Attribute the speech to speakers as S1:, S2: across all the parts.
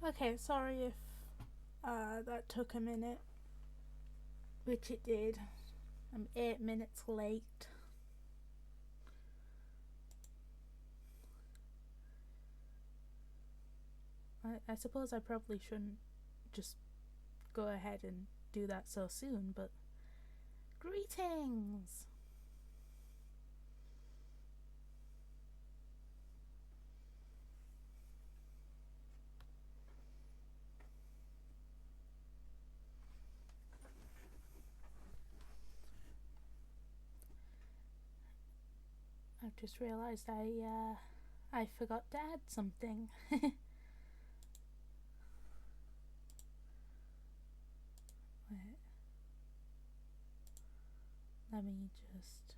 S1: Okay, sorry if that took a minute, which it did. I'm 8 minutes late. I suppose I probably shouldn't just go ahead and do that so soon, but greetings! I've just realised I forgot to add something. Wait, let me just...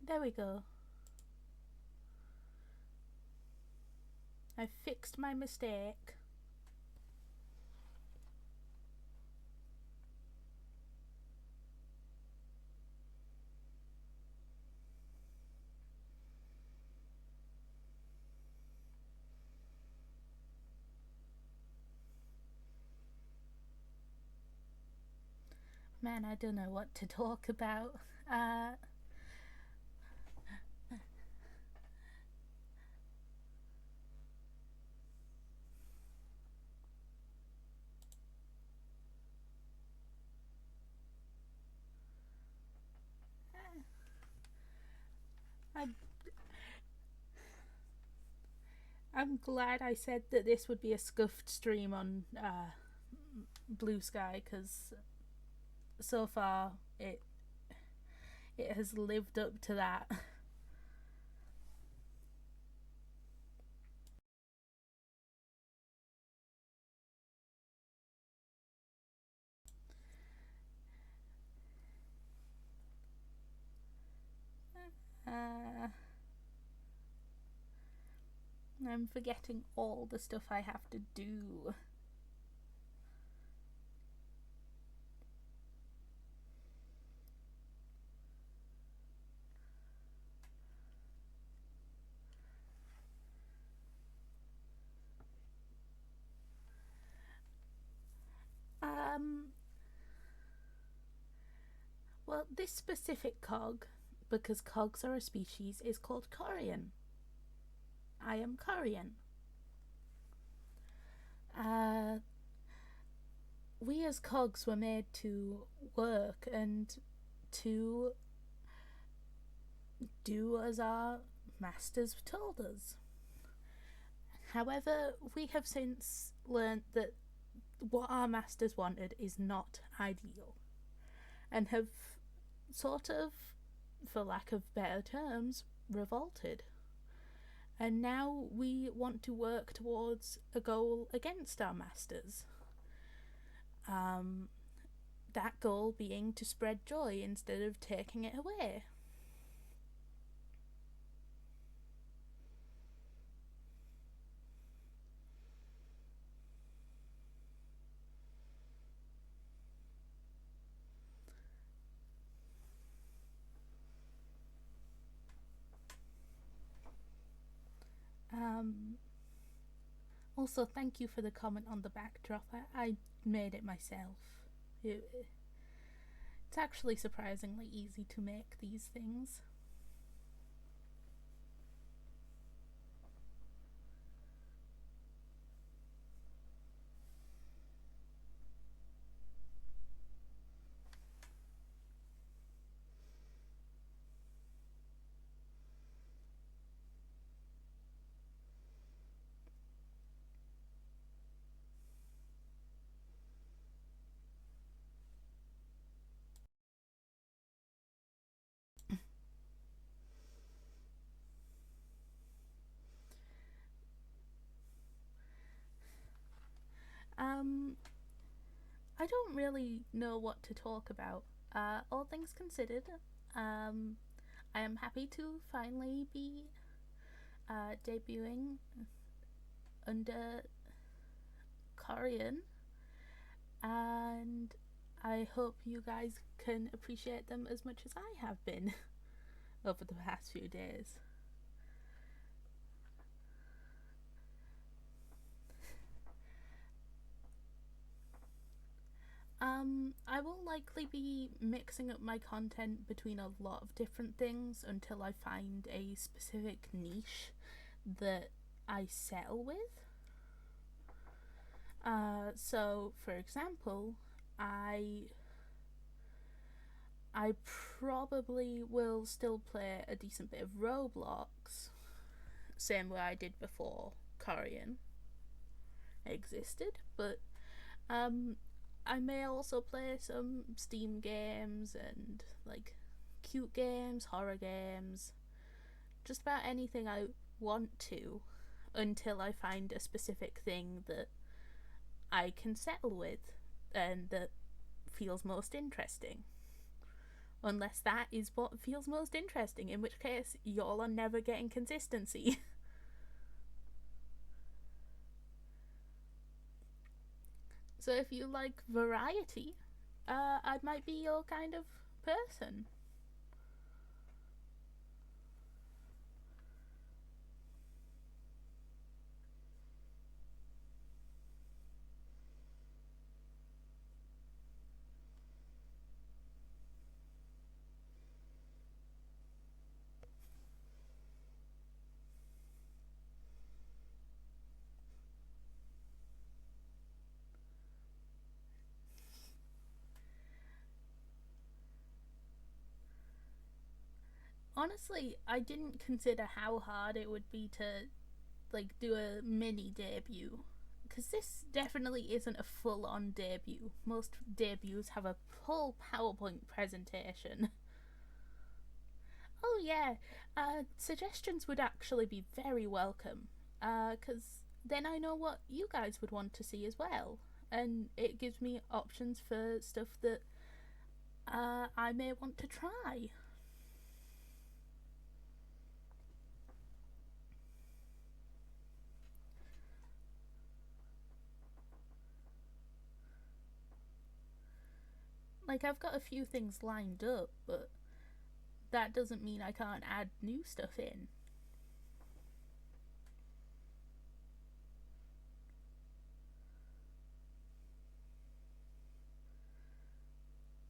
S1: There we go. I fixed my mistake. Man, I don't know what to talk about. I I'm glad I said that this would be a scuffed stream on Blue Sky, because so far it has lived up to that. Uh, I'm forgetting all the stuff I have to do. Um, well, this specific cog, because cogs are a species, is called Corian. I am Corian. Uh, we as cogs were made to work and to do as our masters told us. However, we have since learnt that what our masters wanted is not ideal, and have sort of, for lack of better terms, revolted. And now we want to work towards a goal against our masters. Um, that goal being to spread joy instead of taking it away. Um, Also, thank you for the comment on the backdrop. I made it myself. It's actually surprisingly easy to make these things. Um, I don't really know what to talk about. All things considered, um, I am happy to finally be debuting under Corian, and I hope you guys can appreciate them as much as I have been over the past few days. I will likely be mixing up my content between a lot of different things until I find a specific niche that I settle with. So, for example, I probably will still play a decent bit of Roblox, same way I did before Corian existed, but I may also play some Steam games and like cute games, horror games, just about anything I want to, until I find a specific thing that I can settle with and that feels most interesting. Unless that is what feels most interesting, in which case y'all are never getting consistency. So if you like variety, I might be your kind of person. Honestly, I didn't consider how hard it would be to like do a mini debut, because this definitely isn't a full-on debut. Most debuts have a full PowerPoint presentation. Oh yeah, suggestions would actually be very welcome, because then I know what you guys would want to see as well, and it gives me options for stuff that I may want to try. Like, I've got a few things lined up, but that doesn't mean I can't add new stuff in.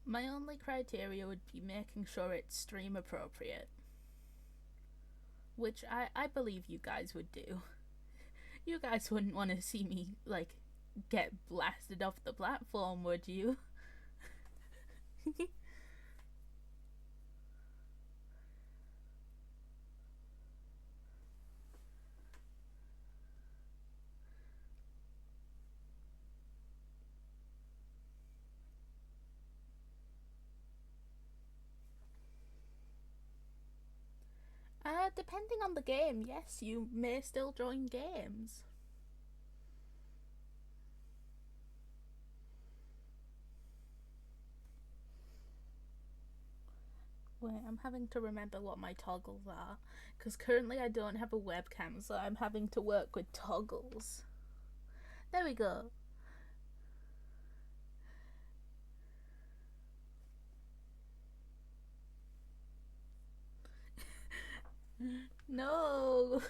S1: My only criteria would be making sure it's stream appropriate, which I believe you guys would do. You guys wouldn't want to see me, like, get blasted off the platform, would you? Depending on the game, yes, you may still join games. Wait, I'm having to remember what my toggles are, because currently I don't have a webcam, so I'm having to work with toggles. There we go. No!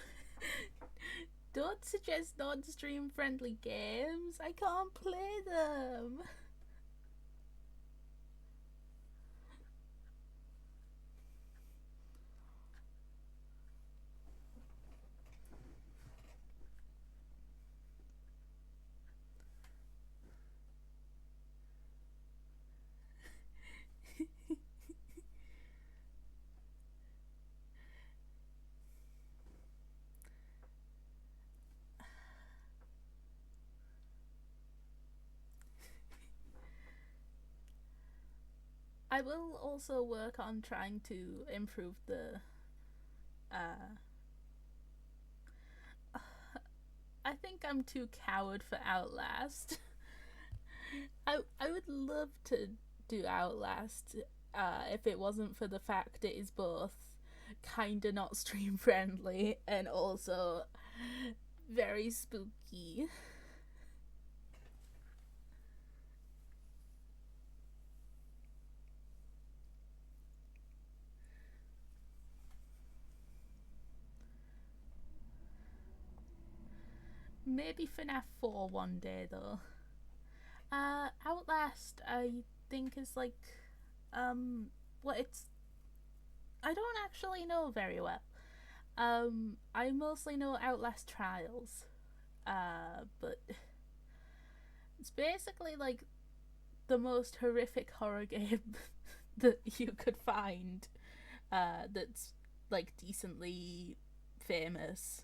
S1: Don't suggest non-stream friendly games. I can't play them. I will also work on trying to improve the I think I'm too coward for Outlast. I would love to do Outlast if it wasn't for the fact it is both kinda not stream friendly and also very spooky. Maybe FNAF 4 one day though. Outlast, I think is like, well, it's, I don't actually know very well. I mostly know Outlast Trials, but it's basically like the most horrific horror game that you could find, that's like decently famous.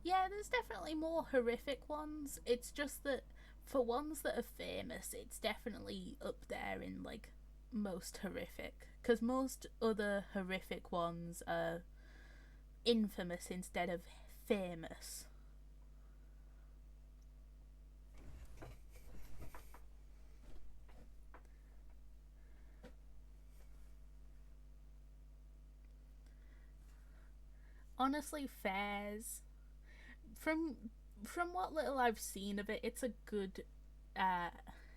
S1: Yeah, there's definitely more horrific ones. It's just that for ones that are famous, it's definitely up there in like most horrific. Because most other horrific ones are infamous instead of famous. Honestly, Fairs, from from what little I've seen of it, uh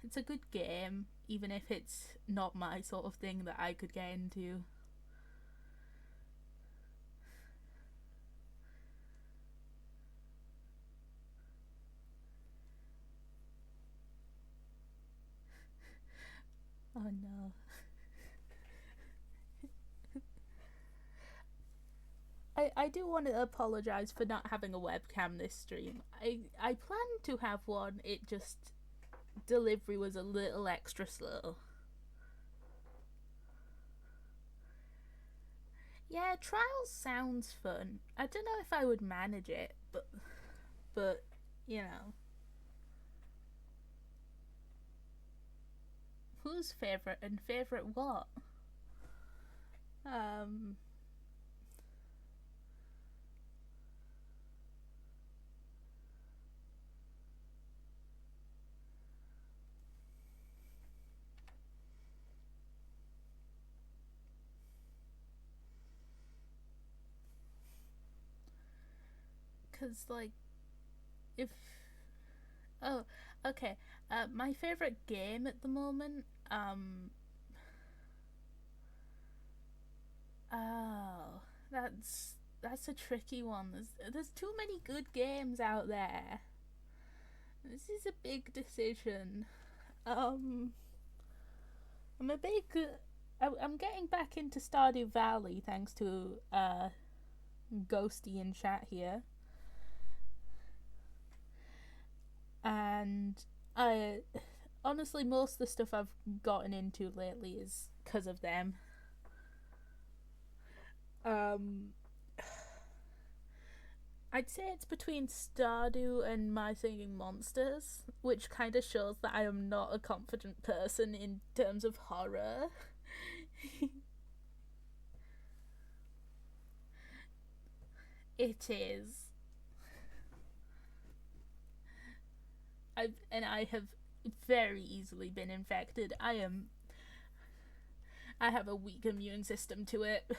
S1: it's a good game, even if it's not my sort of thing that I could get into. Oh no. I do want to apologise for not having a webcam this stream. I planned to have one, it just, delivery was a little extra slow. Yeah, Trials sounds fun. I don't know if I would manage it, but you know. Whose favourite and favourite what? Um, cause like, if, oh, okay. My favourite game at the moment, oh, that's a tricky one. There's too many good games out there. This is a big decision. Um, I'm a big. I'm getting back into Stardew Valley thanks to Ghosty in chat here, and I honestly most of the stuff I've gotten into lately is because of them. Um, I'd say it's between Stardew and My Singing Monsters, which kind of shows that I am not a confident person in terms of horror. It is. I have very easily been infected. I have a weak immune system to it.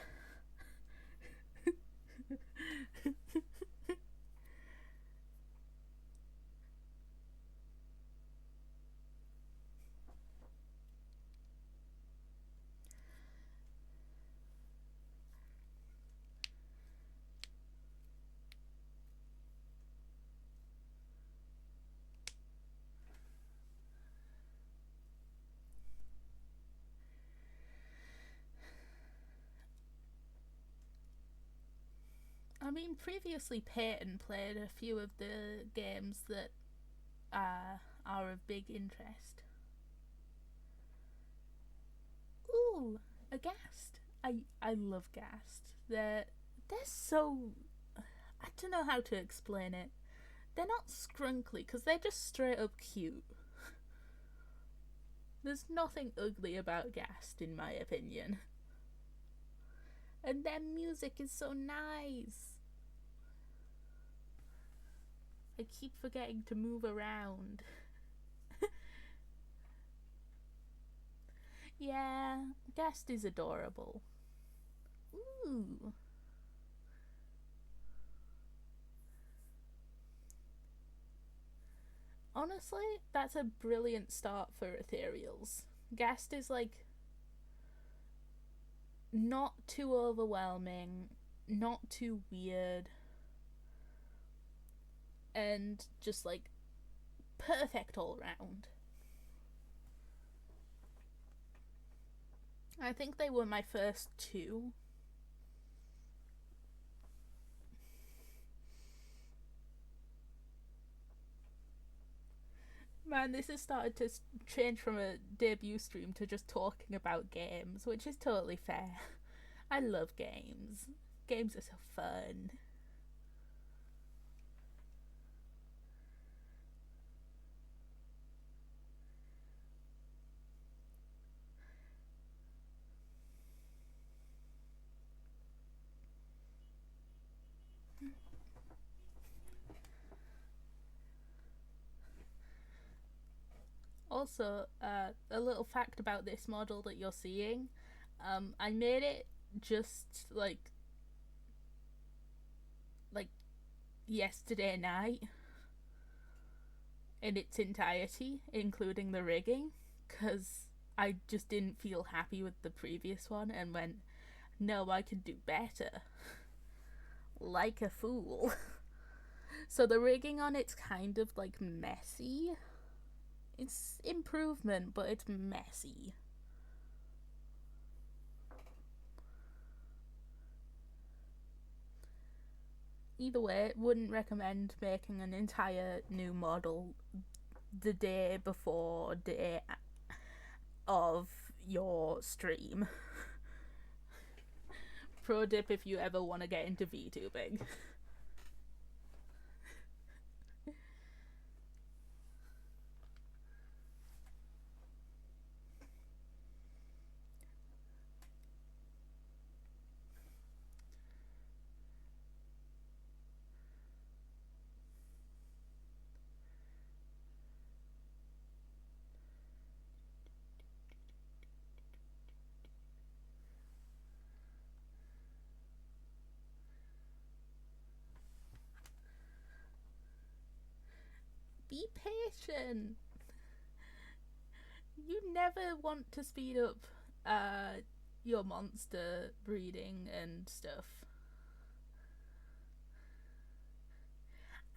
S1: I mean, previously Peyton played a few of the games that are of big interest. Ooh, a Ghast. I love Ghast. They're so, I don't know how to explain it. They're not scrunkly because they're just straight up cute. There's nothing ugly about Ghast in my opinion. And their music is so nice. I keep forgetting to move around. Yeah, Guest is adorable. Ooh. Honestly, that's a brilliant start for ethereals. Guest is like not too overwhelming, not too weird, and just like perfect all round. I think they were my first two. Man, this has started to change from a debut stream to just talking about games, which is totally fair. I love games. Games are so fun. Also, a little fact about this model that you're seeing, I made it just like yesterday night in its entirety, including the rigging, because I just didn't feel happy with the previous one and went, no, I could do better. Like a fool. So the rigging on it's kind of like messy. It's improvement, but it's messy. Either way, wouldn't recommend making an entire new model the day before day of your stream. Pro tip if you ever want to get into VTubing. Be patient. You never want to speed up your monster breeding and stuff.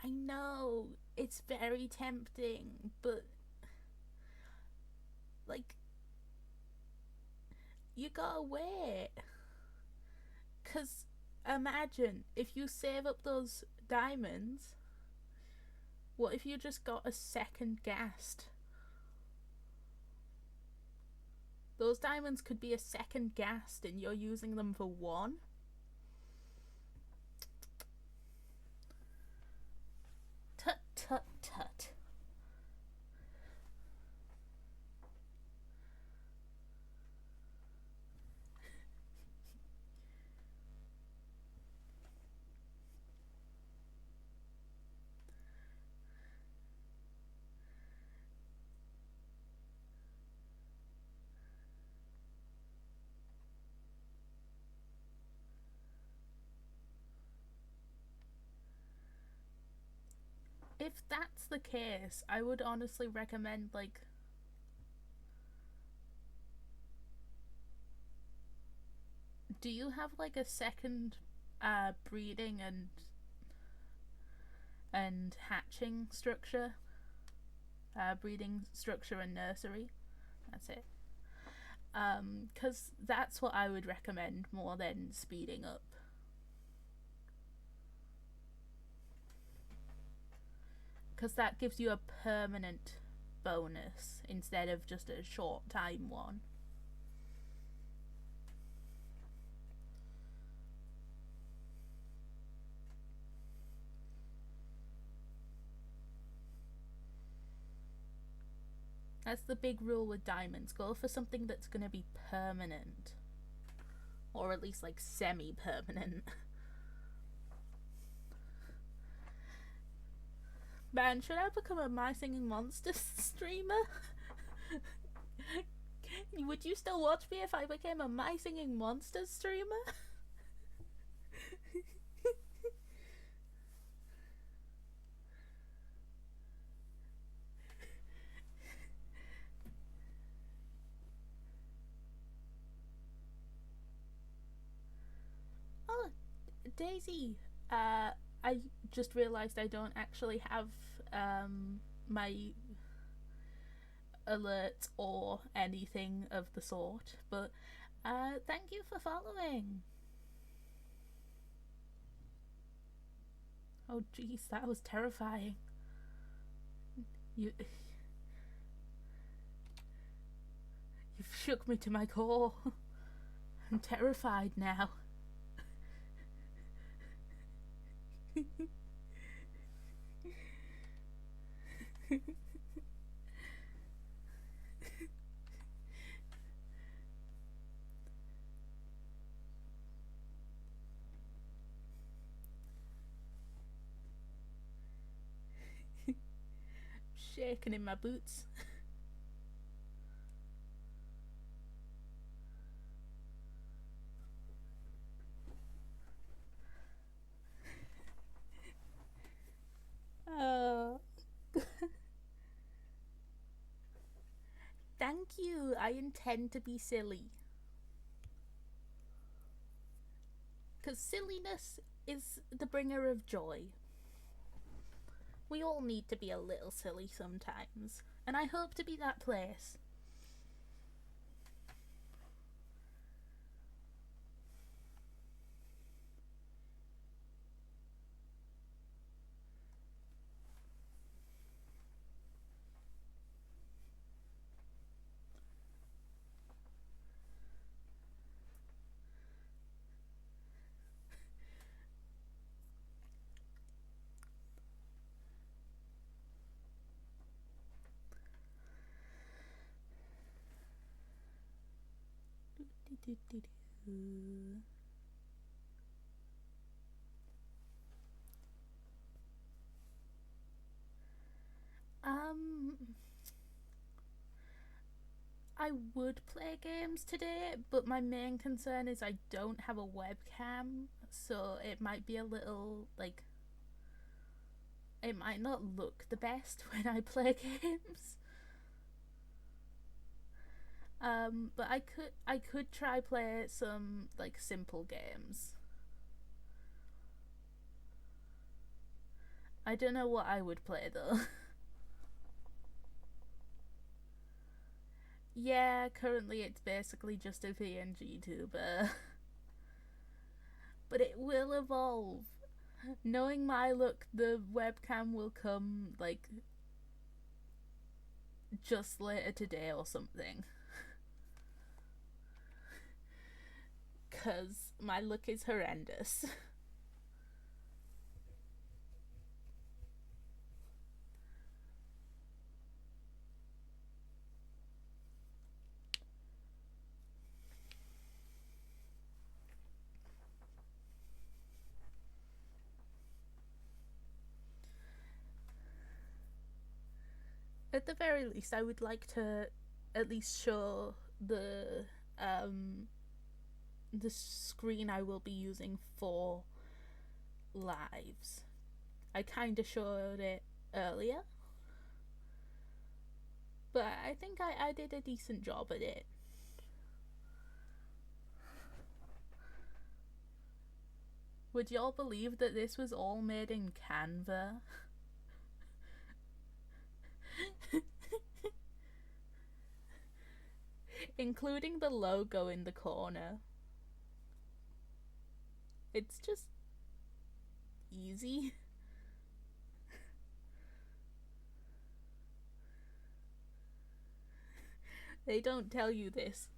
S1: I know, it's very tempting, but like, you gotta wait. Because imagine if you save up those diamonds, what if you just got a second ghast? Those diamonds could be a second ghast and you're using them for one. Tut tut tut. If that's the case, I would honestly recommend like do you have like a second breeding and hatching structure? Breeding structure and nursery. That's it. Because that's what I would recommend more than speeding up. Because that gives you a permanent bonus instead of just a short time one. That's the big rule with diamonds. Go for something that's going to be permanent. Or at least like semi-permanent. Man, should I become a My Singing Monsters streamer? Would you still watch me if I became a My Singing Monsters streamer? Oh, Daisy. I just realised I don't actually have my alerts or anything of the sort, but thank you for following. Oh jeez, that was terrifying. You've shook me to my core. I'm terrified now. Shaking in my boots. Oh. Thank you. I intend to be silly. Because silliness is the bringer of joy. We all need to be a little silly sometimes, and I hope to be that place. I would play games today, but my main concern is I don't have a webcam, so it might be a little, like, it might not look the best when I play games. But I could try play some, like, simple games. I don't know what I would play though. Yeah, currently it's basically just a PNG tuber. But it will evolve. Knowing my luck, the webcam will come, like, just later today or something. Because my luck is horrendous. At the very least, I would like to at least show the screen I will be using for lives. I kind of showed it earlier, but I think I did a decent job at it. Would y'all believe that this was all made in Canva? Including the logo in the corner. It's just easy. They don't tell you this.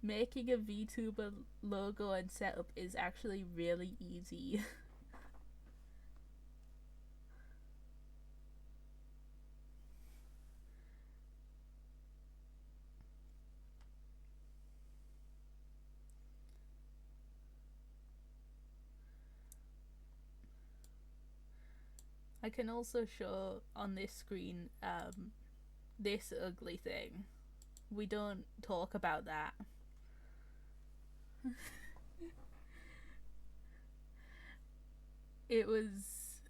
S1: Making a VTuber logo and setup is actually really easy. I can also show on this screen this ugly thing. We don't talk about that. It was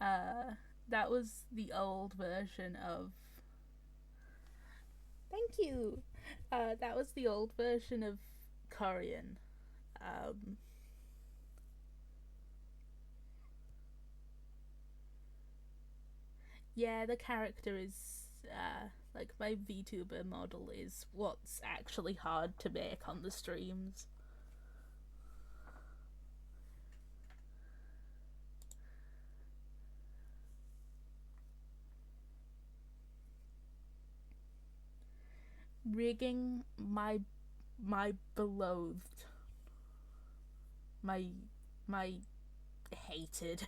S1: that was the old version of thank you. That was the old version of Corian. Um, yeah, the character is like my VTuber model is what's actually hard to make on the streams. Rigging my beloved, my hated.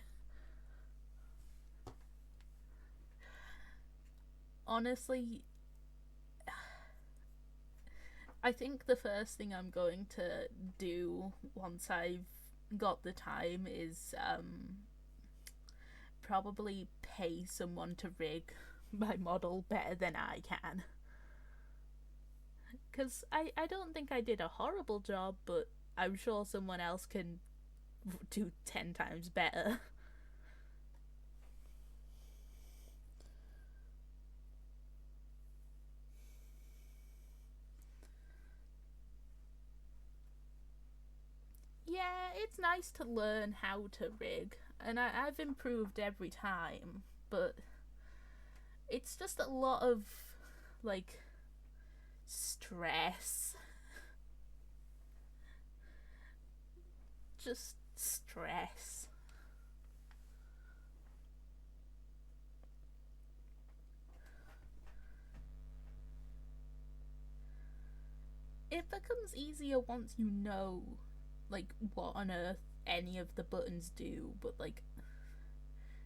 S1: Honestly, I think the first thing I'm going to do once I've got the time is probably pay someone to rig my model better than I can. Because I don't think I did a horrible job, but I'm sure someone else can do 10 times better. Yeah, it's nice to learn how to rig, and I've improved every time, but it's just a lot of, like, stress. Just stress. It becomes easier once you know, like, what on earth any of the buttons do, but, like,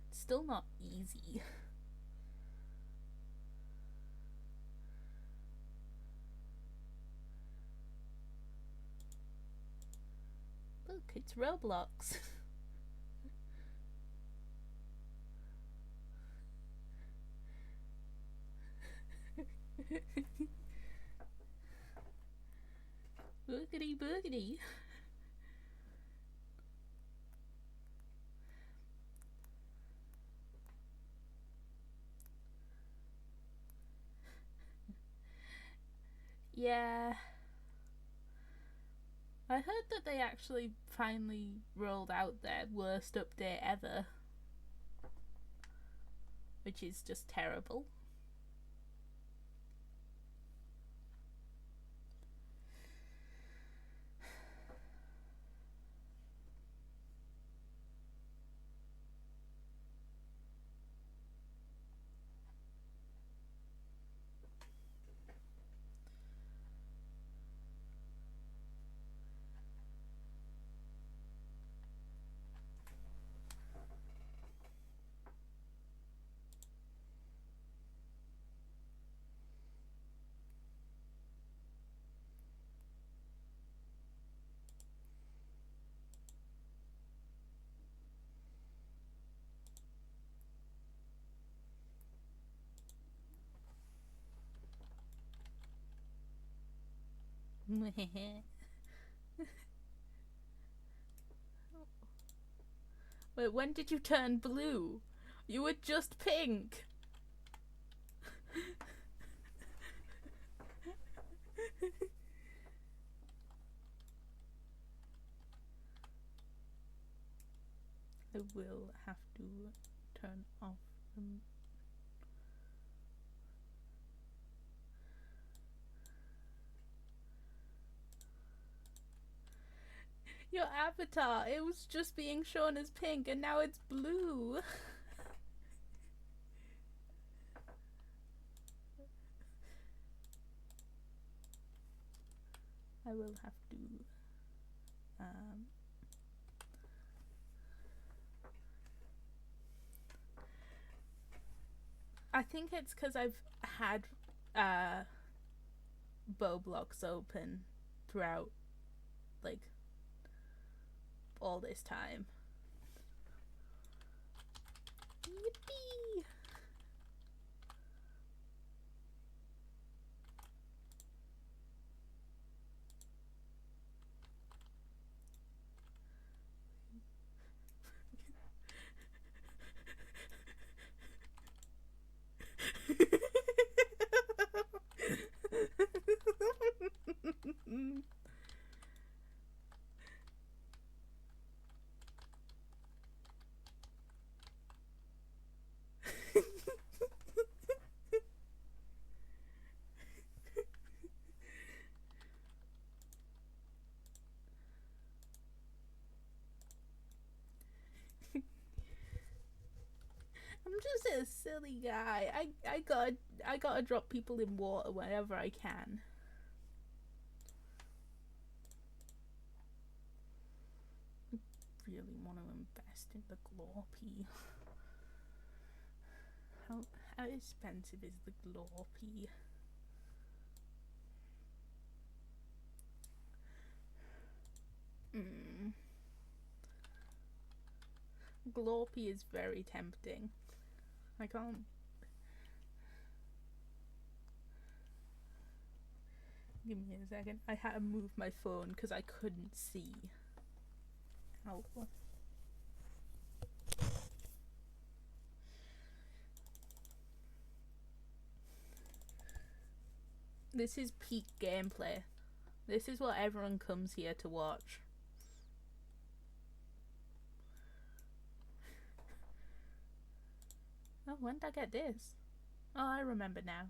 S1: it's still not easy. Look, it's Roblox. Boogity boogity. Yeah. I heard that they actually finally rolled out their worst update ever, which is just terrible. Wait, when did you turn blue? You were just pink. I will have to turn off them. Your avatar, it was just being shown as pink and now it's blue. I will have to I think it's because I've had Boblox open throughout, like, all this time. Yippee! I'm just a silly guy. I gotta drop people in water whenever I can. Really want to invest in the Glorpy. How expensive is the Glorpy? Glorpy is very tempting. I can't. Give me a second. I had to move my phone because I couldn't see. Ow. This is peak gameplay. This is what everyone comes here to watch. Oh, when did I get this? Oh, I remember now.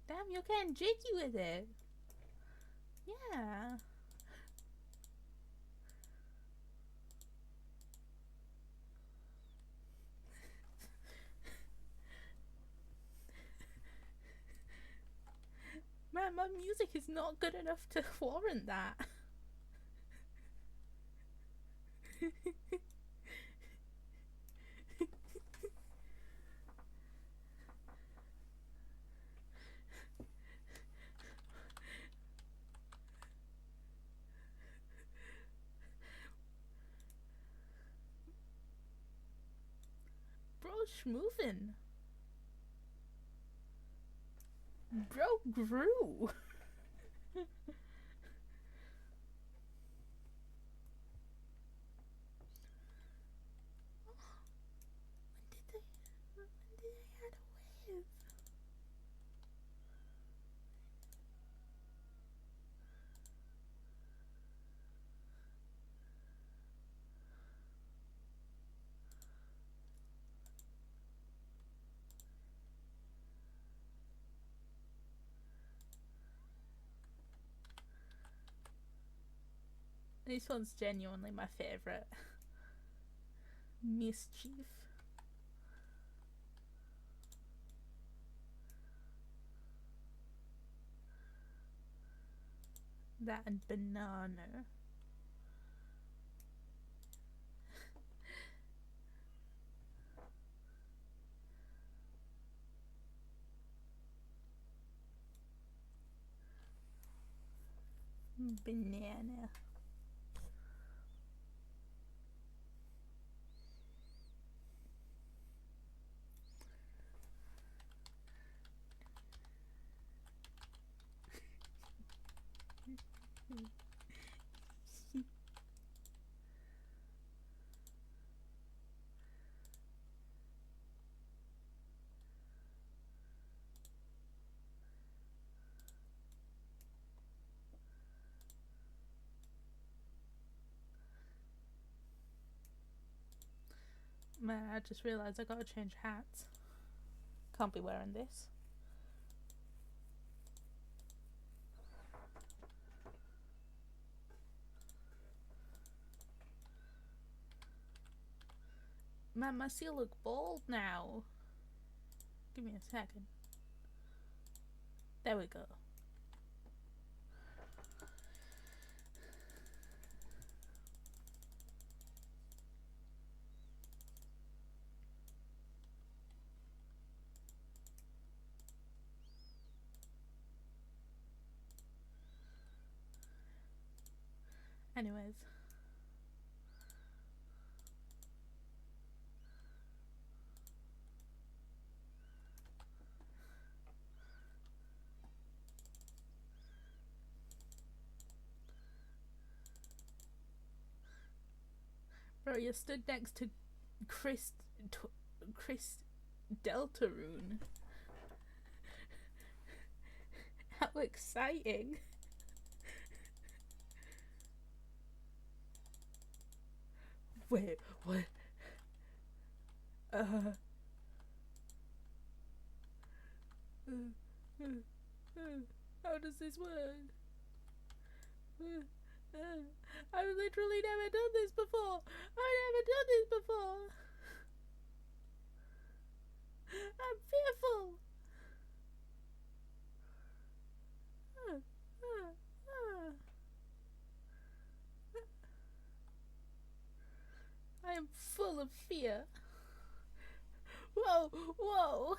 S1: Damn, you're getting jiggy with it. Yeah. Man, my music is not good enough to warrant that. Bro, schmoovin'. Bro grew. When did they add a wave? This one's genuinely my favourite. Mischief. That and banana. Banana. Man, I just realised I gotta change hats. Can't be wearing this. Man, my seal look bald now. Give me a second. There we go. Anyways. Bro, you stood next to Chris Deltarune. How exciting. Wait, what? How does this work? I've literally never done this before. I've never done this before. I'm fearful. I am full of fear. Whoa, whoa.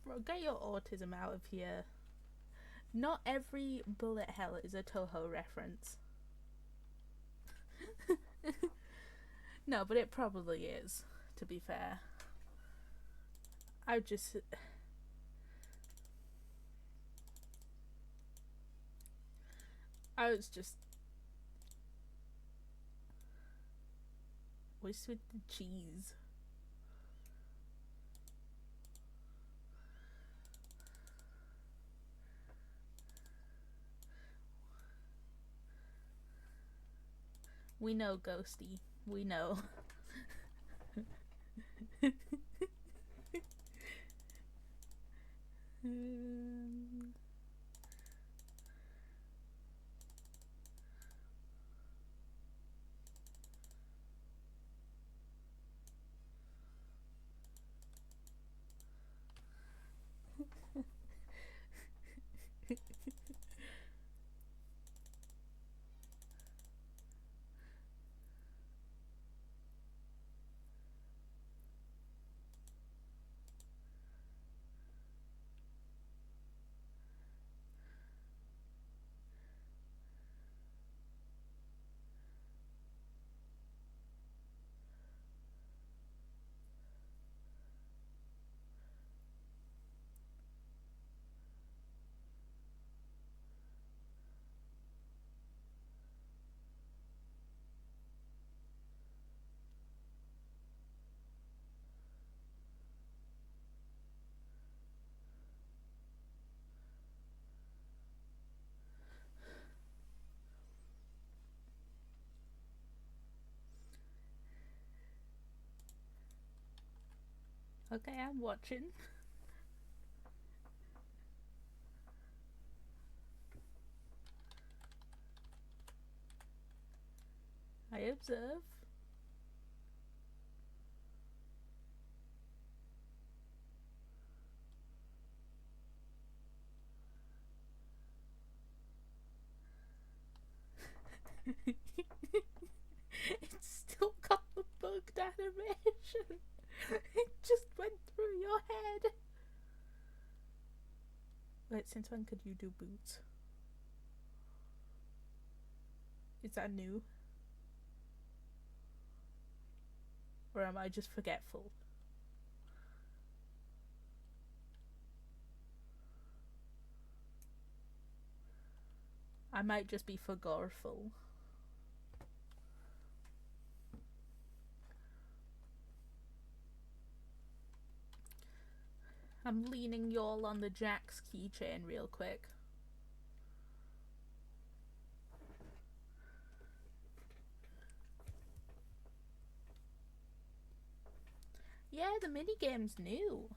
S1: Bro, get your autism out of here. Not every bullet hell is a Toho reference. No, but it probably is, to be fair. I was just... What's with the cheese? We know, Ghosty. We know. Okay, I'm watching. I observe. It's still got the bugged animation. It just went through your head. Wait, since when could you do boots? Is that new? Or am I just forgetful? I might just be forgetful. I'm leaning y'all on the Jack's keychain real quick. Yeah, the minigame's new.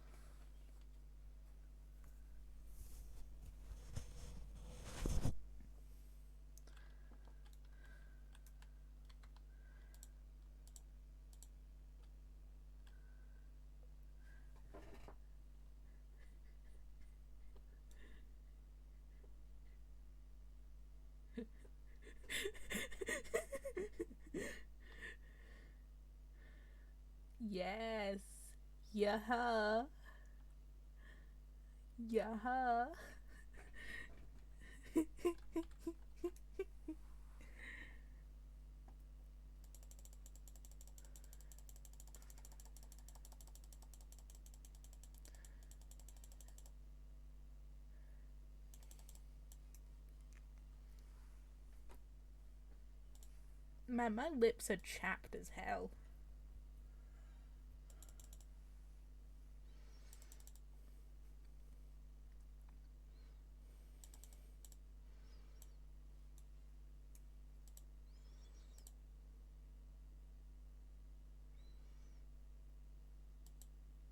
S1: Yes. Yeah. Yeah. Man, my lips are chapped as hell.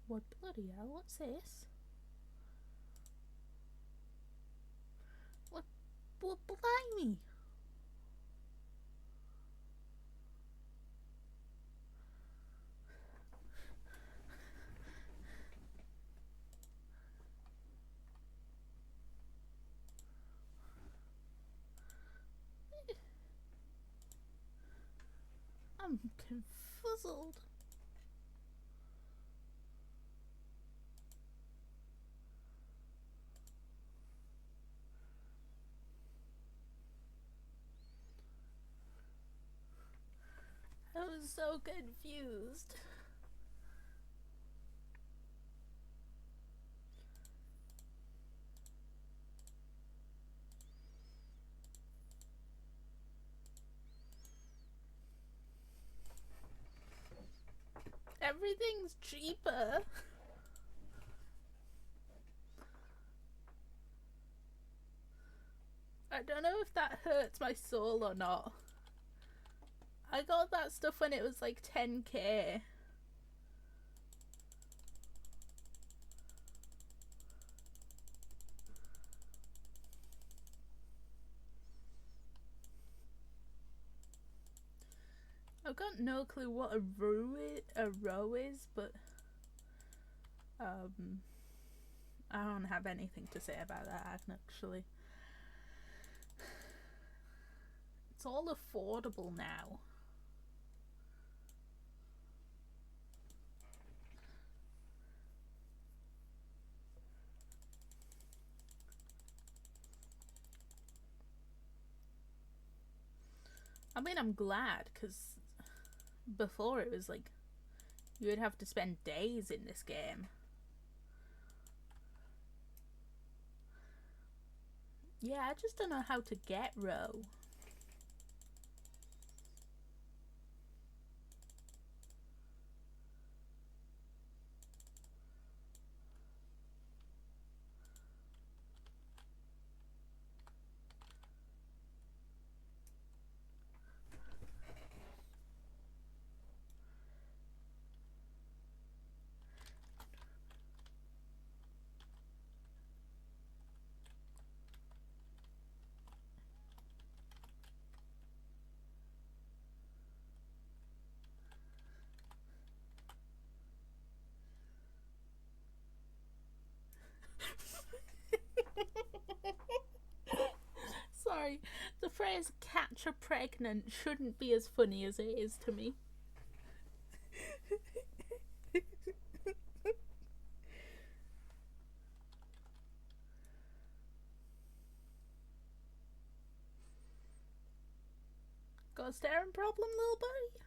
S1: What bloody hell? What's this? What blimey? I'm confuzzled. I was so confused. Everything's cheaper. I don't know if that hurts my soul or not. I got that stuff when it was like 10k. I've got no clue what a row is, but I don't have anything to say about that actually. It's all affordable now. I mean, I'm glad, because before it was like you would have to spend days in this game. Yeah, I just don't know how to get row. Sorry, the phrase catch a pregnant shouldn't be as funny as it is to me. Got a staring problem, little buddy?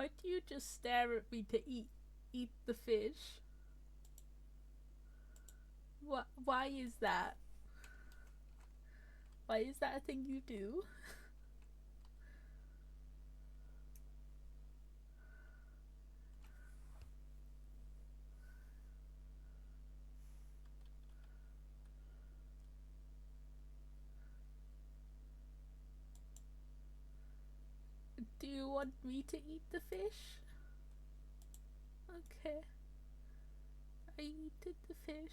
S1: Why do you just stare at me to eat the fish? Why is that? Why is that a thing you do? Do you want me to eat the fish? Okay. I eated the fish.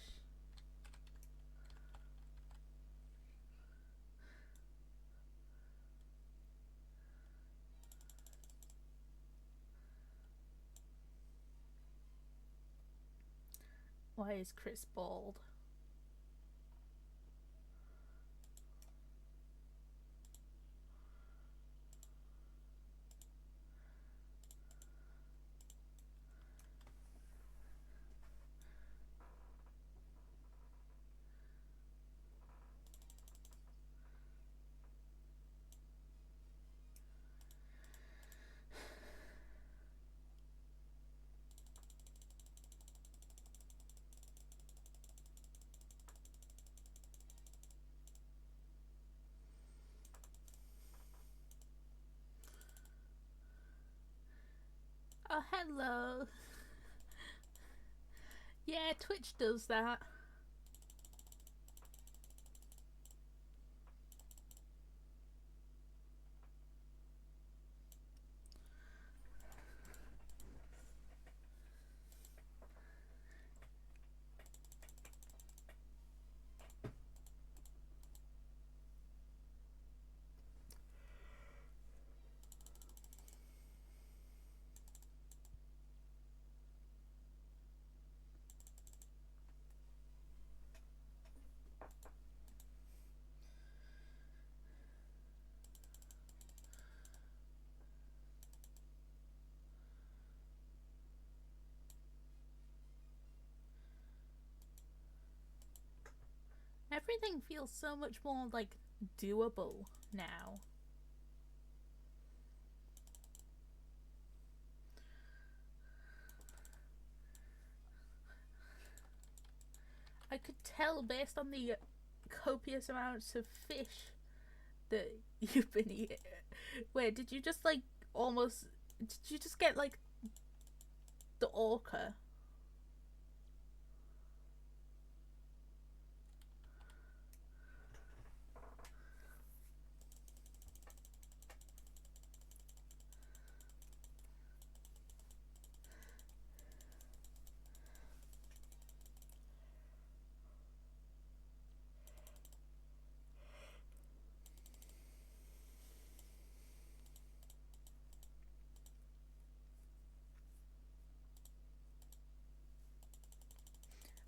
S1: Why is Chris bald? Oh, hello. Yeah, Twitch does that. Everything feels so much more, like, doable now. I could tell based on the copious amounts of fish that you've been eating. Wait, did you just, like, almost... Did you just get, like, the orca?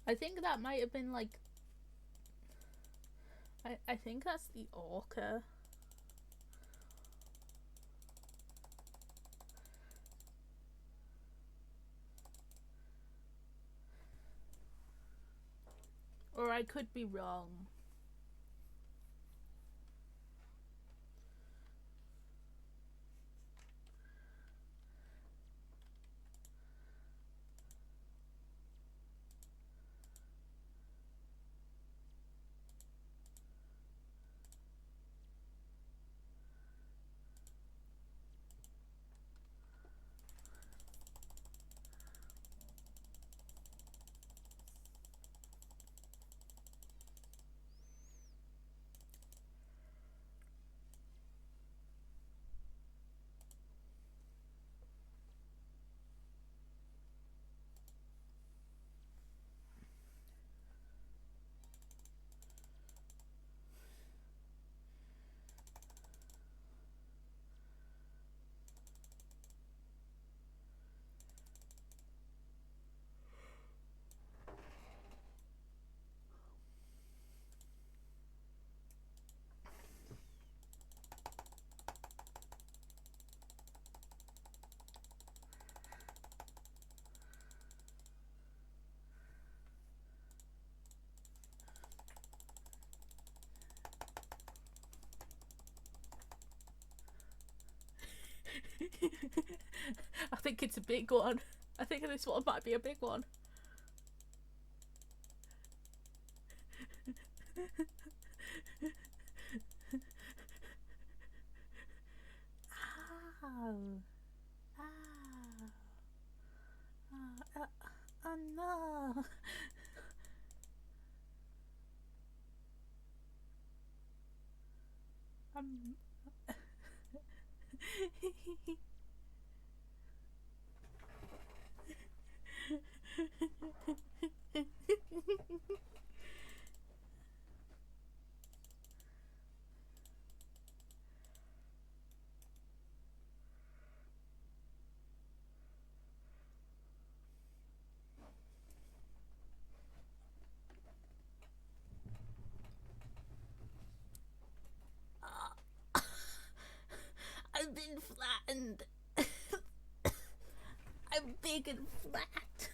S1: I think that might have been, like... I think that's the orca. Or I could be wrong. I think it's a big one. I think this one might be a big one. Ow. Ow. Oh no. I've been flattened. I'm big and flat.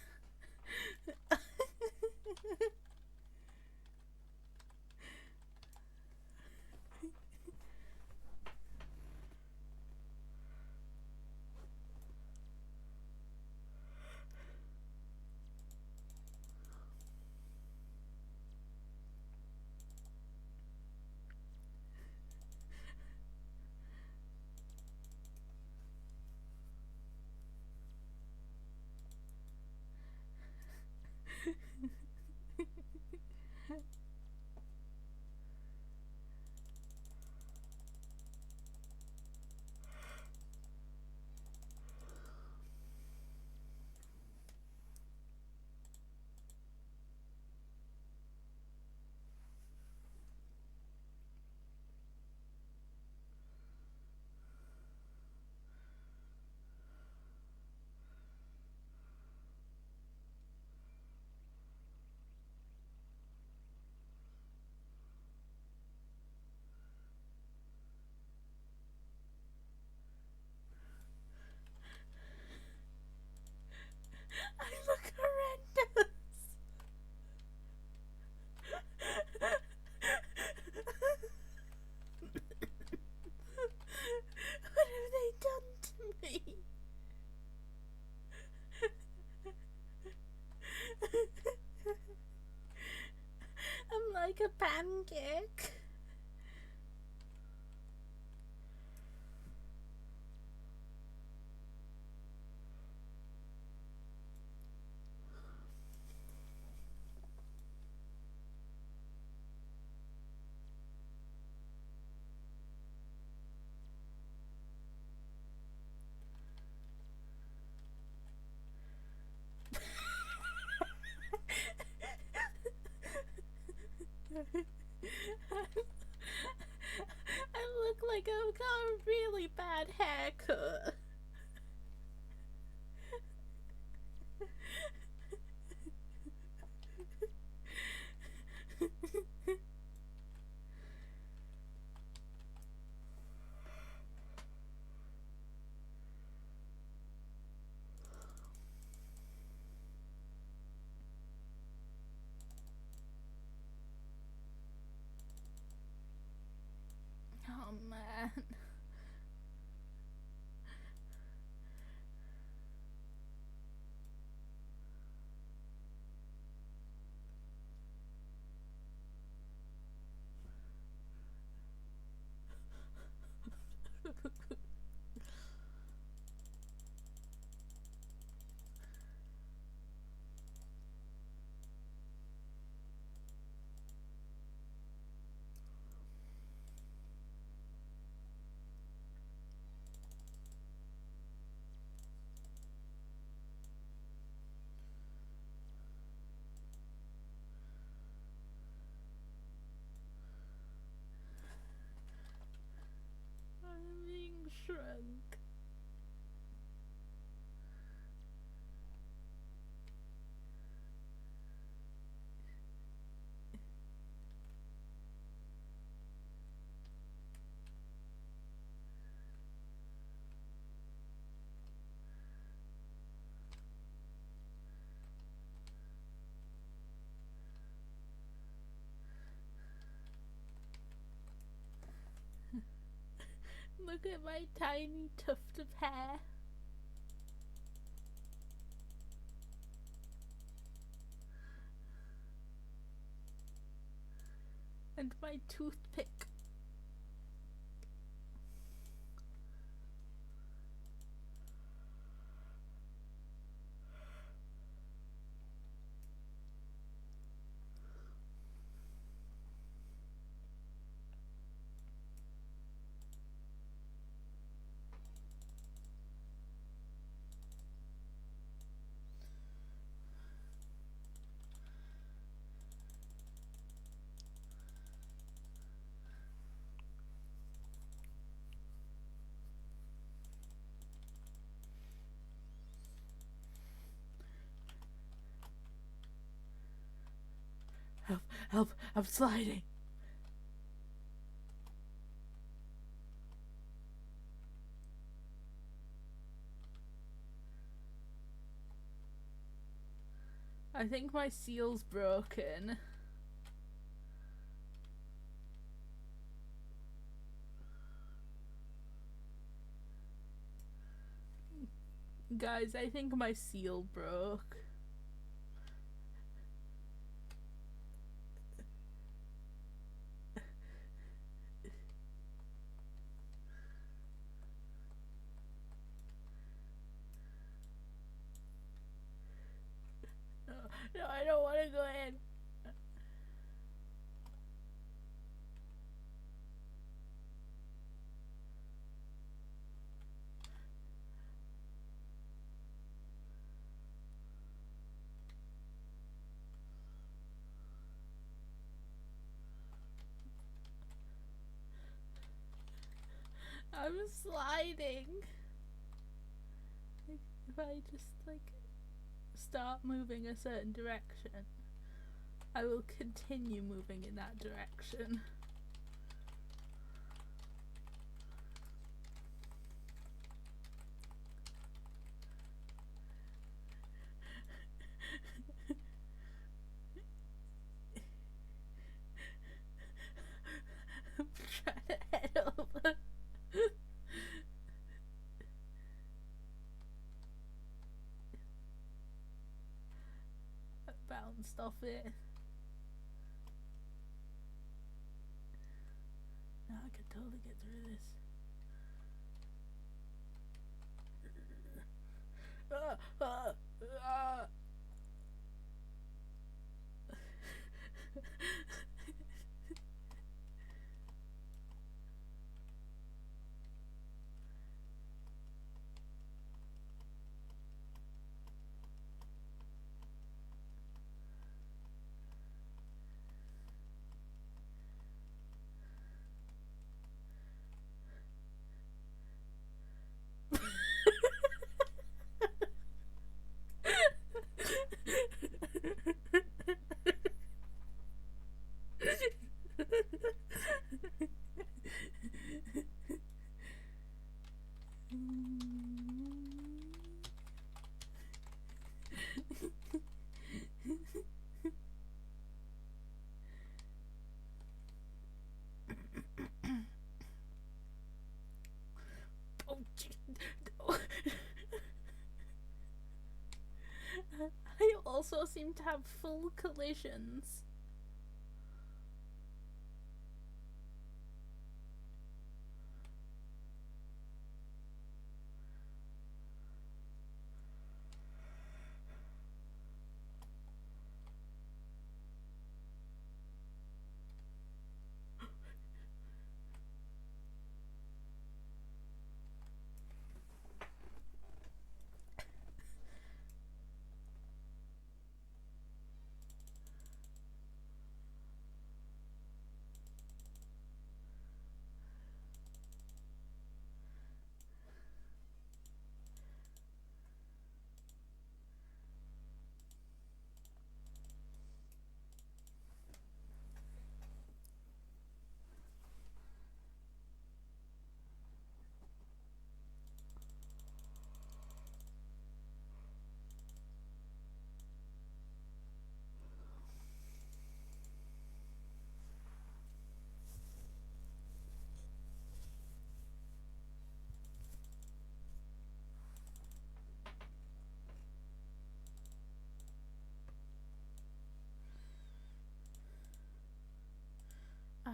S1: I look horrendous. What have they done to me? I'm like a pancake. I look like I've got a really bad haircut. Oh man. Look at my tiny tuft of hair. And my toothpick. Help, help, I'm sliding. I think my seal's broken. Guys, I think my seal broke. No, I don't want to go in. I'm sliding. If I just start moving a certain direction, I will continue moving in that direction. I'm trying to head over. I bounced off it. Now I can totally get through this. I also seem to have full collisions.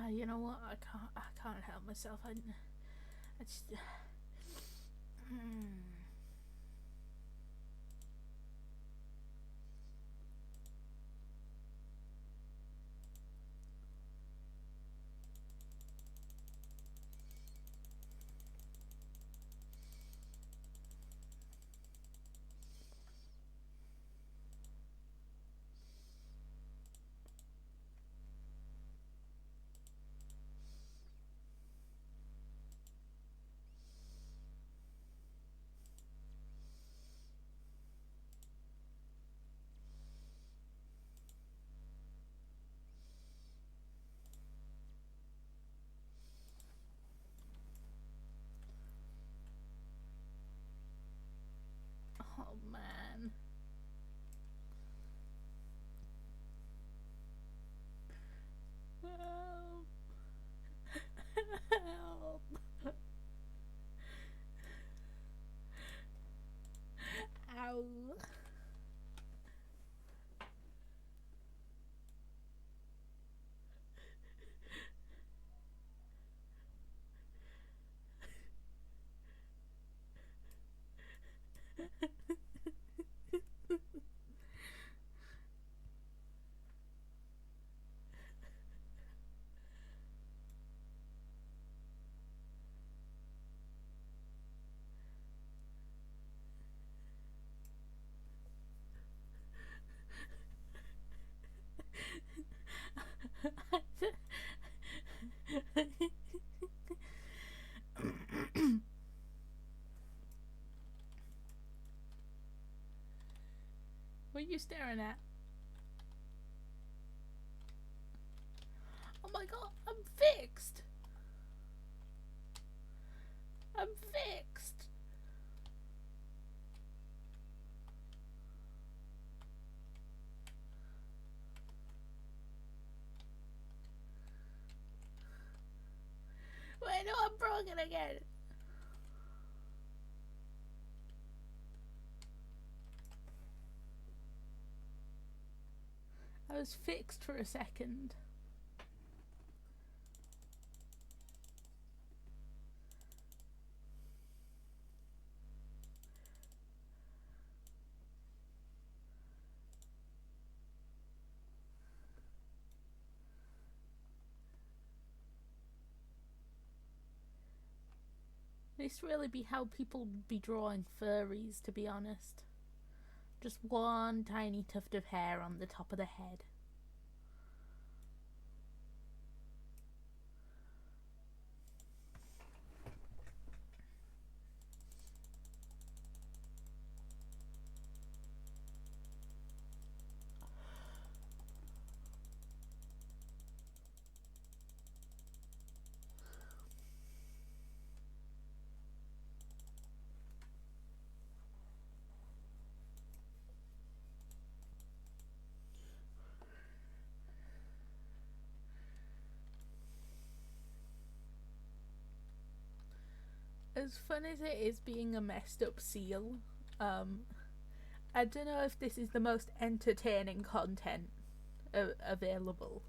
S1: You know what? I can't help myself. I just. Oh man. Help. Help. Ow. What are you staring at? Oh my god, I'm fixed! I'm fixed! Wait, no, I'm broken again! I was fixed for a second. This really be how people be drawing furries, to be honest. Just one tiny tuft of hair on the top of the head. As fun as it is being a messed up seal, I don't know if this is the most entertaining content available.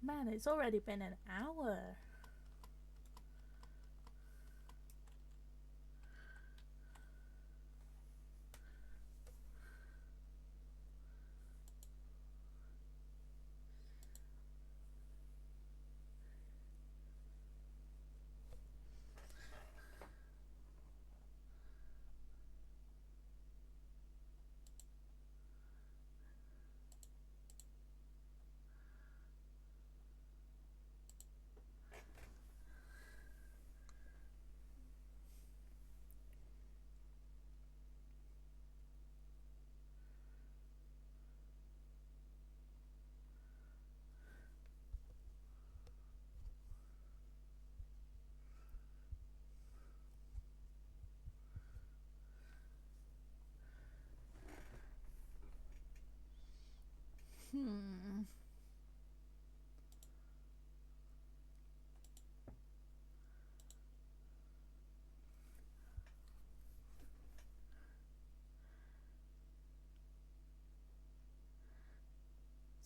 S1: Man, it's already been an hour.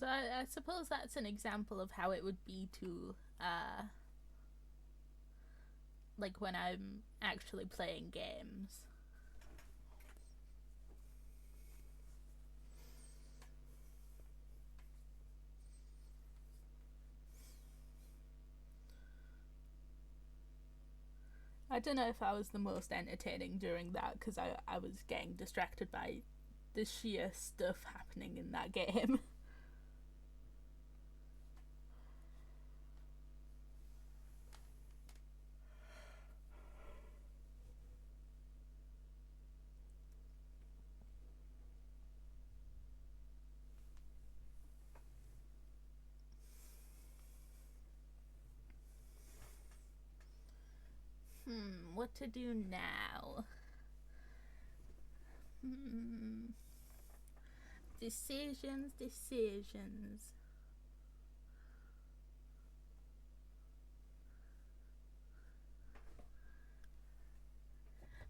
S1: So I suppose that's an example of how it would be to, like when I'm actually playing games. I don't know if I was the most entertaining during that because I was getting distracted by the sheer stuff happening in that game. What to do now? Decisions.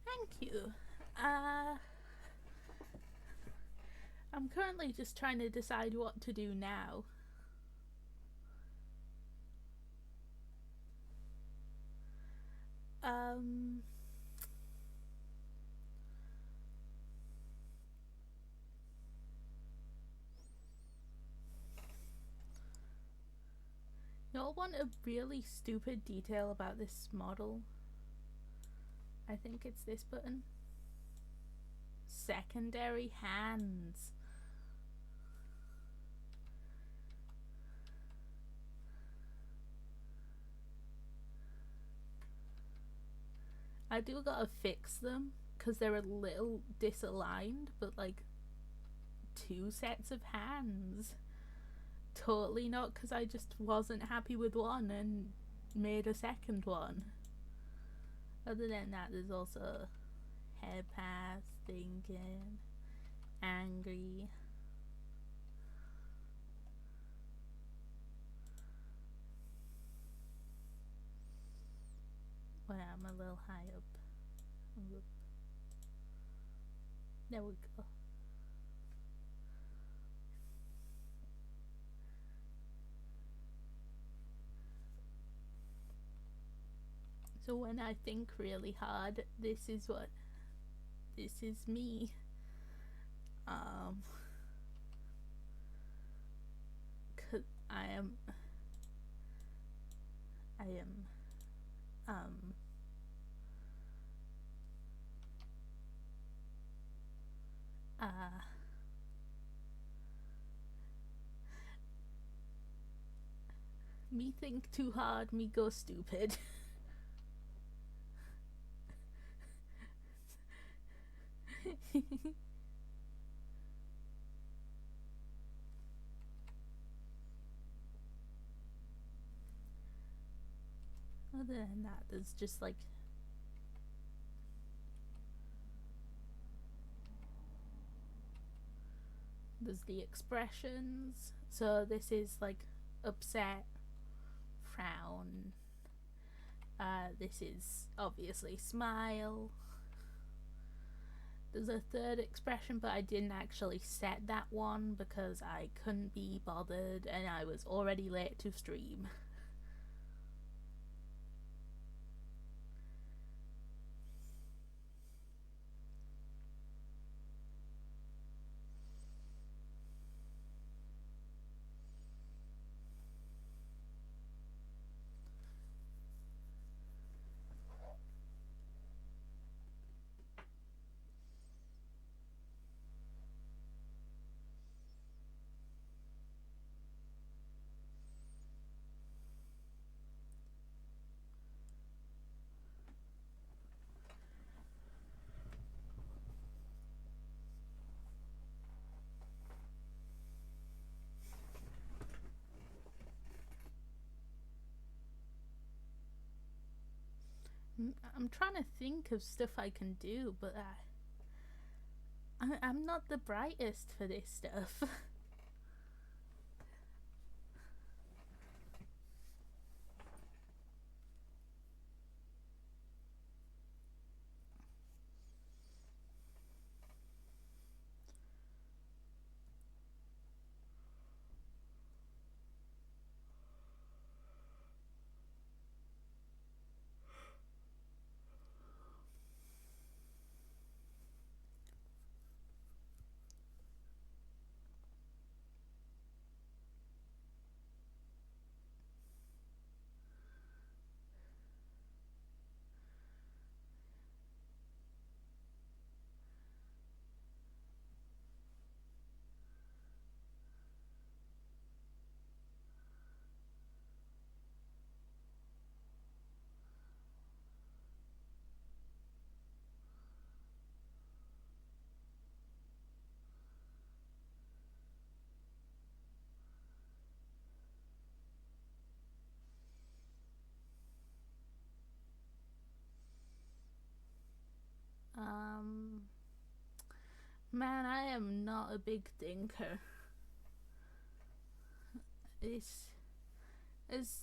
S1: Thank you. I'm currently just trying to decide what to do now. Y'all want a really stupid detail about this model? I think it's this button. Secondary hands. I do gotta fix them because they're a little disaligned, but like 2 sets of hands. Totally not because I just wasn't happy with one and made a second one. Other than that, there's also head pass, thinking, angry. Well, I'm a little high up. There we go. So when I think really hard, this is me. Cause I am me think too hard, me go stupid. Other than that, there's just like there's the expressions. So this is like upset, frown. This is obviously smile. There's a third expression, but I didn't actually set that one because I couldn't be bothered and I was already late to stream. I'm trying to think of stuff I can do, but I'm not the brightest for this stuff. Man, I am not a big thinker. It's, it's,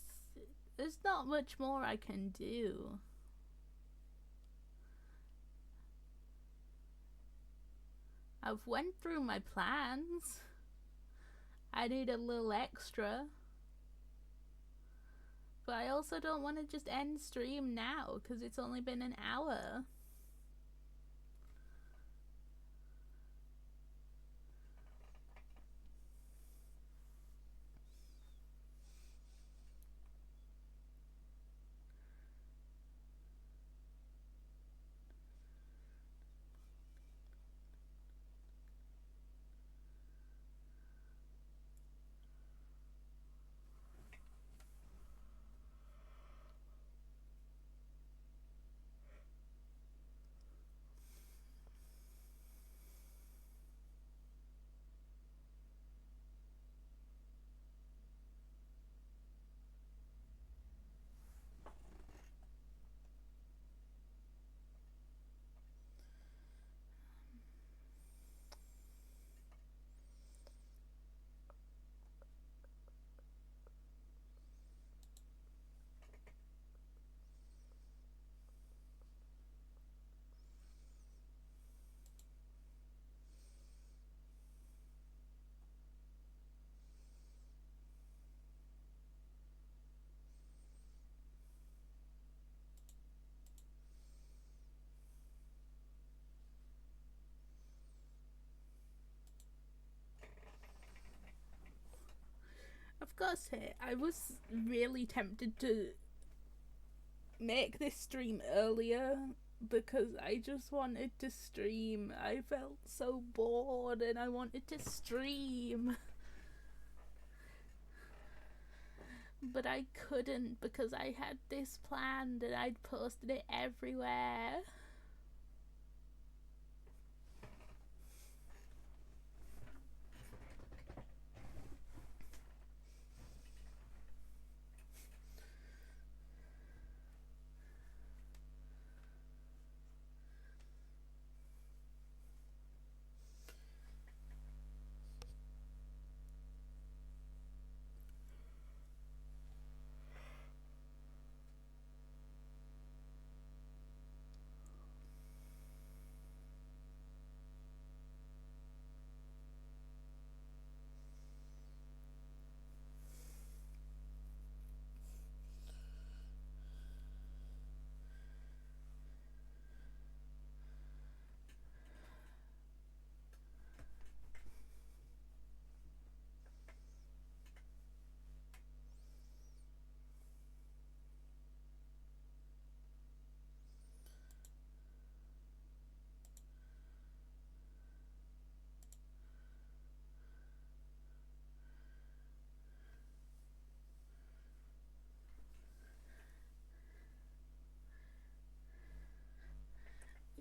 S1: there's not much more I can do. I've went through my plans. I need a little extra. But I also don't want to just end stream now, because it's only been an hour. I've got to say, I was really tempted to make this stream earlier because I just wanted to stream. I felt so bored and I wanted to stream. But I couldn't because I had this planned and I'd posted it everywhere.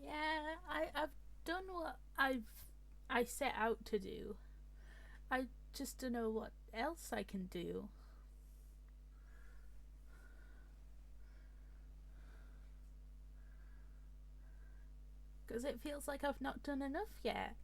S1: Yeah, I've done what I set out to do. I just don't know what else I can do. Because it feels like I've not done enough yet.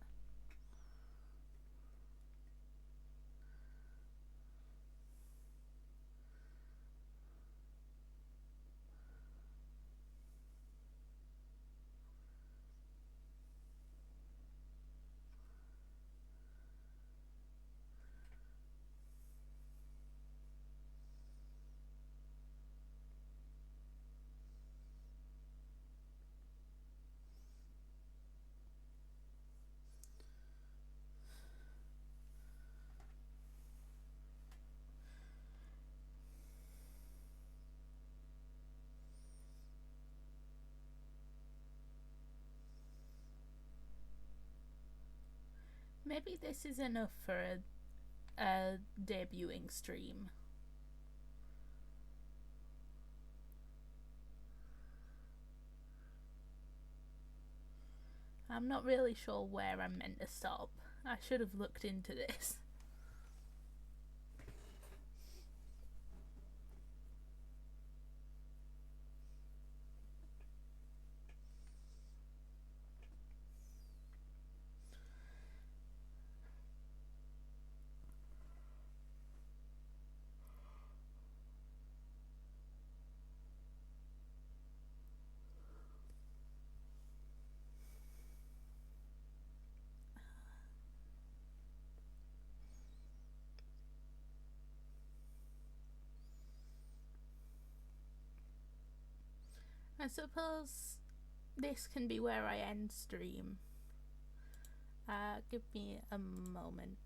S1: Maybe this is enough for a debuting stream. I'm not really sure where I'm meant to stop. I should have looked into this. I suppose this can be where I end stream. Give me a moment.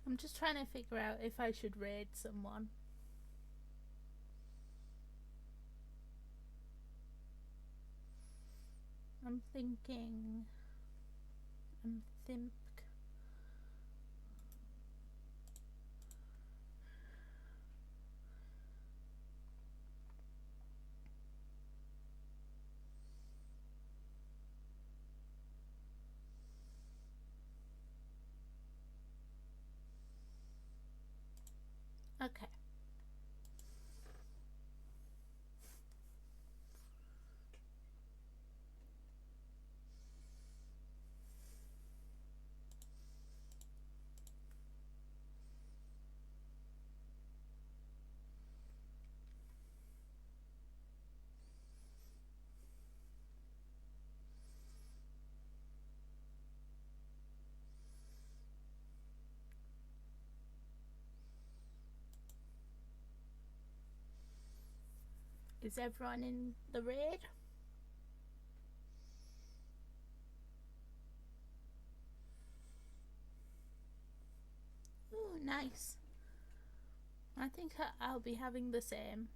S1: I'm just trying to figure out if I should raid someone. I'm thinking. Okay. Is everyone in the raid? Ooh, nice. I think I'll be having the same.